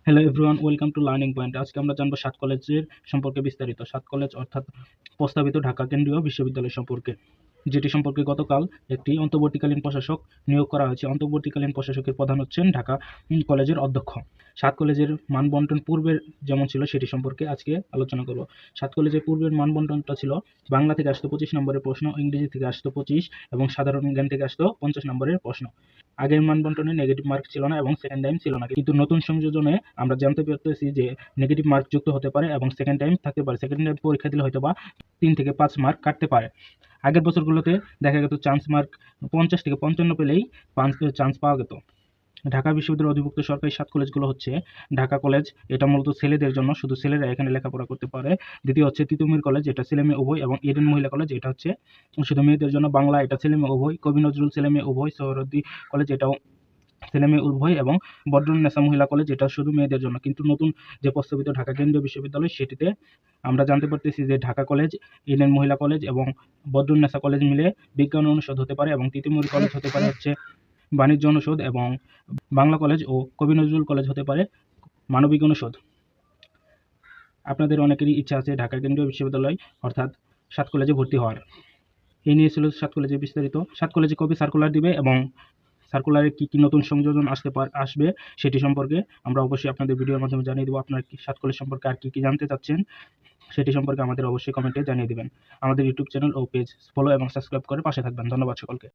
Hello everyone, welcome to learning point. আজকে আমরা জানবো সাত কলেজের সম্পর্কে বিস্তারিত। সাত কলেজ অর্থাৎ প্রস্তাবিত ঢাকা কেন্দ্রীয় বিশ্ববিদ্যালয় সম্পর্কে, যেটি সম্পর্কে গতকাল একটি অন্তর্বর্তীকালীন প্রশাসক নিয়োগ করা হয়েছে। অন্তর্বর্তীকালীন প্রশাসকের প্রধান হচ্ছেন ঢাকা কলেজের অধ্যক্ষ। সাত কলেজের মানবন্টন পূর্বের যেমন ছিল সেটি সম্পর্কে আজকে আলোচনা করব। সাত কলেজের পূর্বের মানবন্টনটা ছিল বাংলা থেকে আসতো 25 নম্বরের প্রশ্ন, ইংরেজি থেকে আসতো 25 এবং সাধারণ জ্ঞান থেকে আসতো 50 নম্বরের প্রশ্ন। আগের মানবন্টনে নেগেটিভ মার্ক ছিল না এবং সেকেন্ড টাইম ছিল না, কিন্তু নতুন সংযোজনে আমরা জানতে পারতেছি যে নেগেটিভ মার্ক যুক্ত হতে পারে এবং সেকেন্ড টাইম থাকতে পারে। সেকেন্ড টাইম পরীক্ষা দিলে হয়তো বা 3 থেকে 5 মার্ক কাটতে পারে। আগের বছরগুলোতে দেখা যেত চান্স মার্ক 50 থেকে 55 পেলেই চান্স পাওয়া যেত। ঢাকা বিশ্ববিদ্যালয়ের অধিভুক্ত সরকারি সাত কলেজগুলো হচ্ছে ঢাকা কলেজ, এটা মূলত ছেলেদের জন্য, শুধু ছেলেরা এখানে লেখাপড়া করতে পারে। দ্বিতীয় হচ্ছে তিতুমির কলেজ, এটা ছেলে মেয়ে উভয়, এবং এডেন মহিলা কলেজ, এটা হচ্ছে শুধু মেয়েদের জন্য। বাংলা, এটা ছেলে মেয়ে উভয়। কবি নজরুল ছেলে মেয়ে উভয়। সোহরাওয়ার্দী কলেজ, এটাও ছেলে মেয়ে উভয়, এবং বদরুন্নেসা মহিলা কলেজ, এটা শুধু মেয়েদের জন্য। কিন্তু নতুন যে প্রস্তাবিত ঢাকা কেন্দ্রীয় বিশ্ববিদ্যালয়, সেটিতে আমরা জানতে পারতেছি যে ঢাকা কলেজ, ইডেন মহিলা কলেজ এবং বদরুন্নেসা কলেজ মিলে বিজ্ঞান অনুষদ হতে পারে, এবং তিতুমির কলেজ হতে পারে হচ্ছে বাণিজ্য অনুষদ, এবং বাংলা কলেজ ও কবি নজরুল কলেজ হতে পারে মানবিক অনুষদ। আপনাদের অনেকেরই ইচ্ছা আছে ঢাকা কেন্দ্রীয় বিশ্ববিদ্যালয় অর্থাৎ সাত কলেজে ভর্তি হওয়ার। এই নিয়ে ছিল সাত কলেজে বিস্তারিত। সাত কলেজে কবে সার্কুলার দিবে এবং সার্কুলারে কী কী নতুন সংযোজন আসবে সেটি সম্পর্কে আমরা অবশ্যই আপনাদের ভিডিওর মাধ্যমে জানিয়ে দেবো। আপনারা সাত কলেজ সম্পর্কে আর কী কী জানতে চাচ্ছেন সেটি সম্পর্কে আমাদের অবশ্যই কমেন্টে জানিয়ে দেবেন। আমাদের ইউটিউব চ্যানেল ও পেজ ফলো এবং সাবস্ক্রাইব করে পাশে থাকবেন। ধন্যবাদ সকলকে।